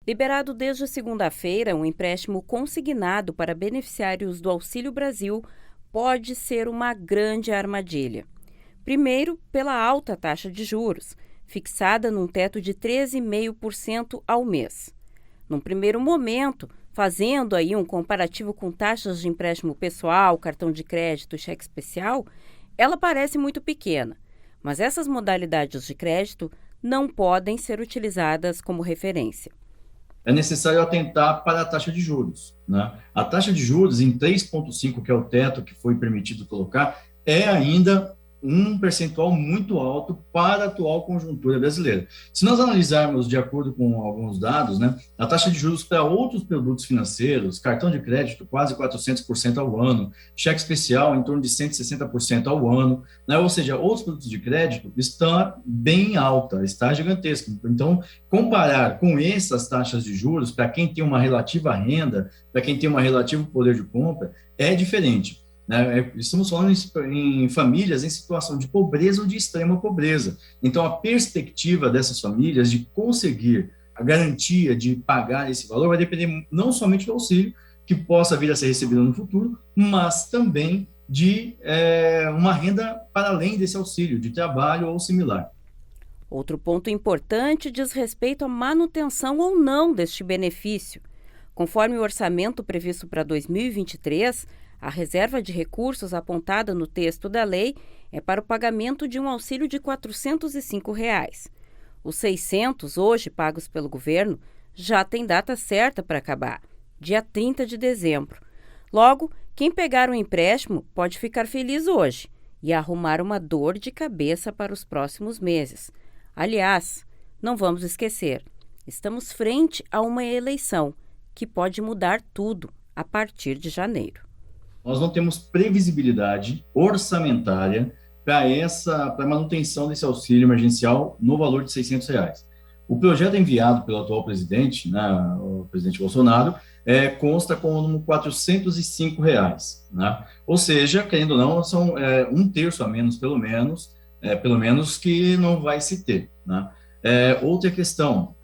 Liberado desde segunda-feira, um empréstimo consignado para beneficiários do Auxílio Brasil pode ser uma grande armadilha. Primeiro, pela alta taxa de juros, fixada num teto de 13,5% ao mês. Num primeiro momento, fazendo aí um comparativo com taxas de empréstimo pessoal, cartão de crédito e cheque especial, ela parece muito pequena, mas essas modalidades de crédito não podem ser utilizadas como referência. É necessário atentar para a taxa de juros, né? A taxa de juros em 3,5, que é o teto que foi permitido colocar, é ainda um percentual muito alto para a atual conjuntura brasileira. Se nós analisarmos de acordo com alguns dados, né, a taxa de juros para outros produtos financeiros, cartão de crédito quase 400% ao ano, cheque especial em torno de 160% ao ano, né, ou seja, outros produtos de crédito está bem alta, está gigantesca. Então, comparar com essas taxas de juros, para quem tem uma relativa renda, para quem tem um relativo poder de compra, é diferente. Né? Estamos falando em famílias em situação de pobreza ou de extrema pobreza. Então, a perspectiva dessas famílias de conseguir a garantia de pagar esse valor vai depender não somente do auxílio, que possa vir a ser recebido no futuro, mas também de uma renda para além desse auxílio, de trabalho ou similar. Outro ponto importante diz respeito à manutenção ou não deste benefício. Conforme o orçamento previsto para 2023, a reserva de recursos apontada no texto da lei é para o pagamento de um auxílio de R$ 405. Os 600, hoje pagos pelo governo, já têm data certa para acabar, dia 30 de dezembro. Logo, quem pegar um empréstimo pode ficar feliz hoje e arrumar uma dor de cabeça para os próximos meses. Aliás, não vamos esquecer, estamos frente a uma eleição que pode mudar tudo a partir de janeiro. Nós não temos previsibilidade orçamentária para a manutenção desse auxílio emergencial no valor de R$ 600. O projeto enviado pelo atual presidente, né, o presidente Bolsonaro, consta como R$ 405, né? Ou seja, querendo ou não, são um terço a menos, pelo menos que não vai se ter, né? Outra questão,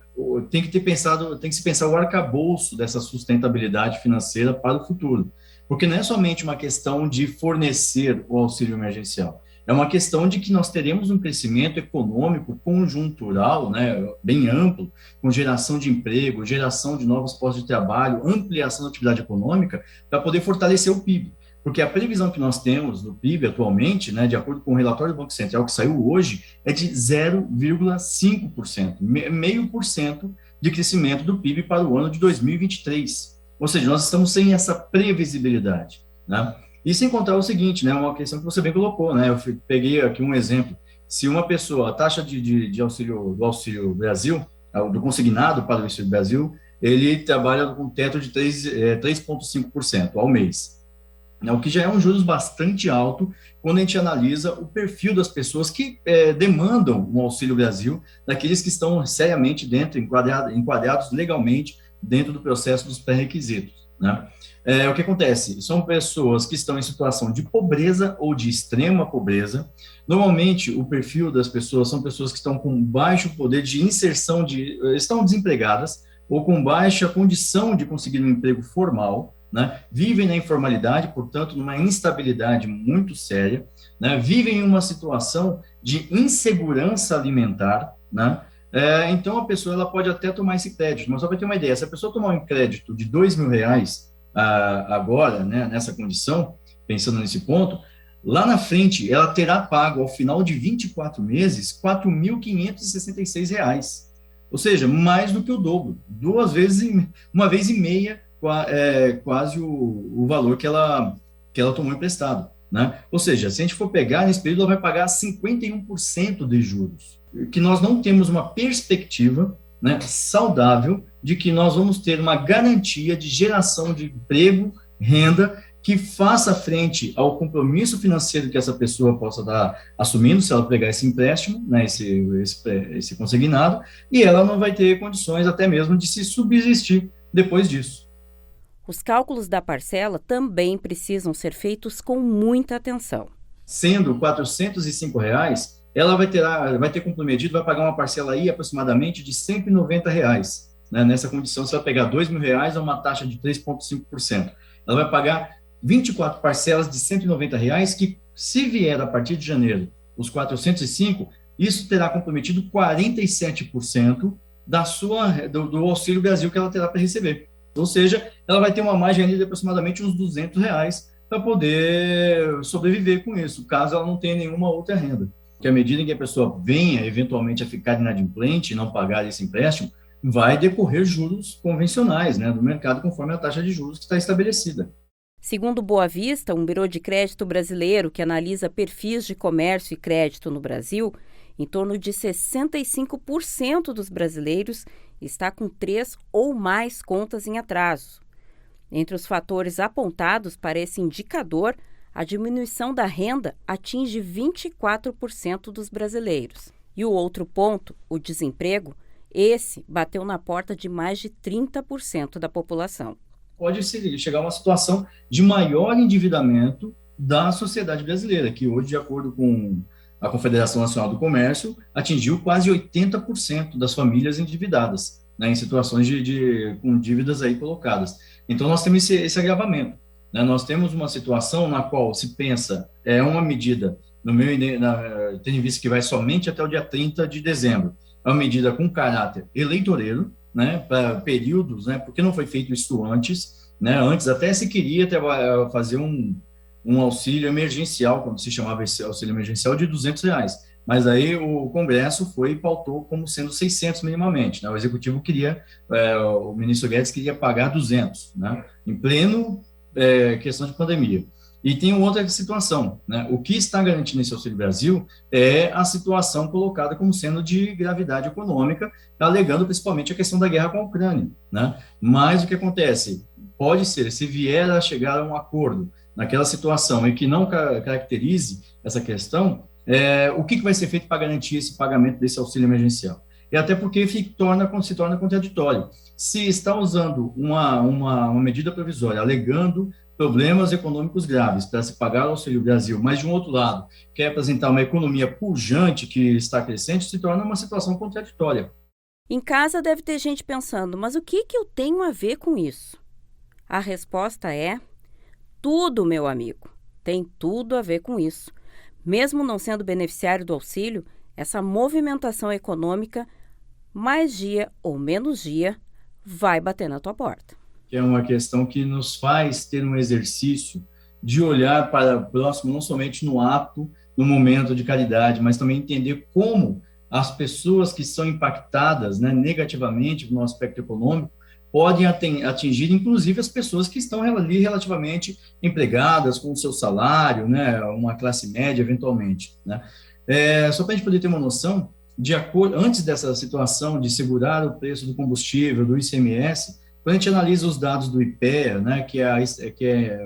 tem que se pensar o arcabouço dessa sustentabilidade financeira para o futuro, porque não é somente uma questão de fornecer o auxílio emergencial, é uma questão de que nós teremos um crescimento econômico conjuntural, né, bem amplo, com geração de emprego, geração de novos postos de trabalho, ampliação da atividade econômica, para poder fortalecer o PIB. Porque a previsão que nós temos do PIB atualmente, né, de acordo com o relatório do Banco Central que saiu hoje, é de 0,5%, meio por cento de crescimento do PIB para o ano de 2023. Ou seja, nós estamos sem essa previsibilidade, né? E sem contar o seguinte, né, uma questão que você bem colocou, né, eu peguei aqui um exemplo, se uma pessoa, a taxa de auxílio, do Auxílio Brasil, do consignado para o Auxílio Brasil, ele trabalha com um teto de 3,5% ao mês, né, o que já é um juros bastante alto quando a gente analisa o perfil das pessoas que demandam o Auxílio Brasil, daqueles que estão seriamente enquadrados legalmente dentro do processo dos pré-requisitos, né? O que acontece? São pessoas que estão em situação de pobreza ou de extrema pobreza. Normalmente, o perfil das pessoas são pessoas que estão com baixo poder de inserção, estão desempregadas ou com baixa condição de conseguir um emprego formal, né? Vivem na informalidade, portanto, numa instabilidade muito séria, né? Vivem em uma situação de insegurança alimentar, né? Então, a pessoa ela pode até tomar esse crédito, mas só para ter uma ideia, se a pessoa tomar um crédito de R$ 2.000 agora, né, nessa condição, pensando nesse ponto, lá na frente ela terá pago, ao final de 24 meses, R$ 4.566. Ou seja, mais do que o dobro, uma vez e meia, quase o valor que ela tomou emprestado, né? Ou seja, se a gente for pegar nesse período, ela vai pagar 51% de juros, que nós não temos uma perspectiva, né, saudável de que nós vamos ter uma garantia de geração de emprego, renda, que faça frente ao compromisso financeiro que essa pessoa possa estar assumindo, se ela pegar esse empréstimo, né, esse consignado, e ela não vai ter condições até mesmo de se subsistir depois disso. Os cálculos da parcela também precisam ser feitos com muita atenção. Sendo R$ 405, ela vai ter comprometido, vai pagar uma parcela aí aproximadamente de R$ 190. né? Nessa condição, você vai pegar R$ 2.000 a uma taxa de 3,5%. Ela vai pagar 24 parcelas de R$ 190, que, se vier a partir de janeiro os 405, isso terá comprometido 47% do Auxílio Brasil que ela terá para receber. Ou seja, ela vai ter uma margem de aproximadamente uns R$ 200 para poder sobreviver com isso, caso ela não tenha nenhuma outra renda. Porque à medida em que a pessoa venha, eventualmente, a ficar inadimplente e não pagar esse empréstimo, vai decorrer juros convencionais, né, do mercado, conforme a taxa de juros que está estabelecida. Segundo Boa Vista, um bureau de crédito brasileiro que analisa perfis de comércio e crédito no Brasil, em torno de 65% dos brasileiros está com 3 ou mais contas em atraso. Entre os fatores apontados para esse indicador, a diminuição da renda atinge 24% dos brasileiros. E o outro ponto, o desemprego, esse bateu na porta de mais de 30% da população. Pode chegar a uma situação de maior endividamento da sociedade brasileira, que hoje, de acordo com a Confederação Nacional do Comércio, atingiu quase 80% das famílias endividadas, né, em situações com dívidas aí colocadas. Então, nós temos esse agravamento, né? Nós temos uma situação na qual se pensa, uma medida, tendo em vista que vai somente até o dia 30 de dezembro, é uma medida com caráter eleitoreiro, né, para períodos, né, porque não foi feito isso antes, né? Antes até se queria fazer um auxílio emergencial, como se chamava esse auxílio emergencial, de R$ 200, mas aí o Congresso foi e pautou como sendo 600 minimamente, né? O Executivo o ministro Guedes queria pagar 200, né, em pleno questão de pandemia. E tem outra situação, né? O que está garantindo esse Auxílio Brasil é a situação colocada como sendo de gravidade econômica, alegando principalmente a questão da guerra com a Ucrânia, né? Mas o que acontece? Pode ser, se vier a chegar a um acordo naquela situação e que não caracterize essa questão, o que vai ser feito para garantir esse pagamento desse auxílio emergencial? E até porque se torna contraditório. Se está usando uma medida provisória, alegando problemas econômicos graves para se pagar o Auxílio Brasil, mas, de um outro lado, quer apresentar uma economia pujante que está crescente, se torna uma situação contraditória. Em casa deve ter gente pensando, mas o que eu tenho a ver com isso? A resposta é tudo, meu amigo. Tem tudo a ver com isso. Mesmo não sendo beneficiário do auxílio, essa movimentação econômica, mais dia ou menos dia, vai bater na tua porta. Que é uma questão que nos faz ter um exercício de olhar para o próximo, não somente no ato, no momento de caridade, mas também entender como as pessoas que são impactadas, né, negativamente no aspecto econômico podem atingir, inclusive, as pessoas que estão ali relativamente empregadas, com o seu salário, né, uma classe média, eventualmente, né? Só para a gente poder ter uma noção, antes dessa situação de segurar o preço do combustível, do ICMS, quando a gente analisa os dados do IPEA, né, que é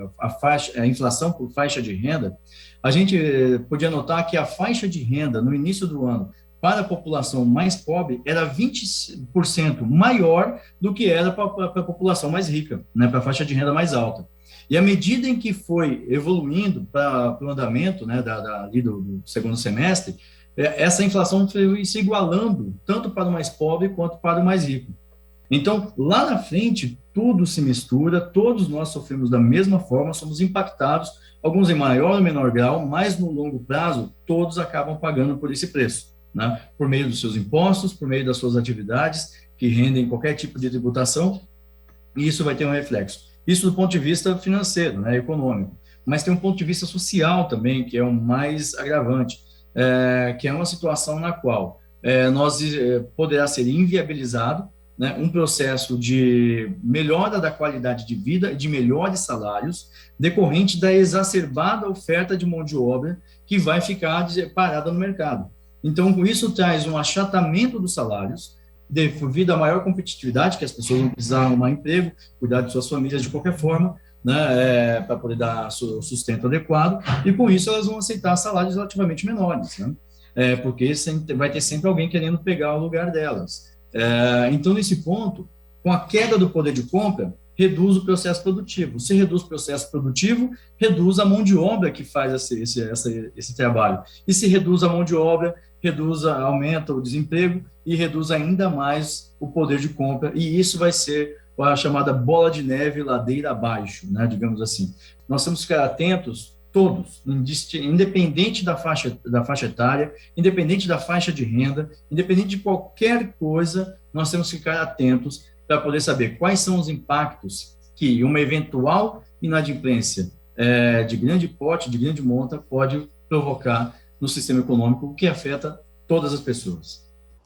a inflação por faixa de renda, a gente podia notar que a faixa de renda no início do ano para a população mais pobre era 20% maior do que era para a população mais rica, né, para a faixa de renda mais alta. E à medida em que foi evoluindo para o andamento, né, ali do segundo semestre, essa inflação foi se igualando tanto para o mais pobre quanto para o mais rico. Então, lá na frente, tudo se mistura, todos nós sofremos da mesma forma, somos impactados, alguns em maior ou menor grau, mas no longo prazo, todos acabam pagando por esse preço, né? Por meio dos seus impostos, por meio das suas atividades, que rendem qualquer tipo de tributação, e isso vai ter um reflexo. Isso do ponto de vista financeiro, né, econômico. Mas tem um ponto de vista social também, que é o mais agravante, que é uma situação na qual poderá ser inviabilizado, né, um processo de melhora da qualidade de vida e de melhores salários decorrente da exacerbada oferta de mão de obra que vai ficar parada no mercado. Então, isso traz um achatamento dos salários devido à maior competitividade, que as pessoas vão precisar arrumar emprego, cuidar de suas famílias de qualquer forma, né, para poder dar sustento adequado, e com isso elas vão aceitar salários relativamente menores, né, porque vai ter sempre alguém querendo pegar o lugar delas. Então, nesse ponto, com a queda do poder de compra, reduz o processo produtivo. Se reduz o processo produtivo, reduz a mão de obra que faz esse trabalho. E se reduz a mão de obra, aumenta o desemprego e reduz ainda mais o poder de compra, e isso vai ser a chamada bola de neve ladeira abaixo, né, digamos assim. Nós temos que ficar atentos, todos, independente da faixa etária, independente da faixa de renda, independente de qualquer coisa, nós temos que ficar atentos para poder saber quais são os impactos que uma eventual inadimplência de grande porte, de grande monta, pode provocar no sistema econômico, o que afeta todas as pessoas.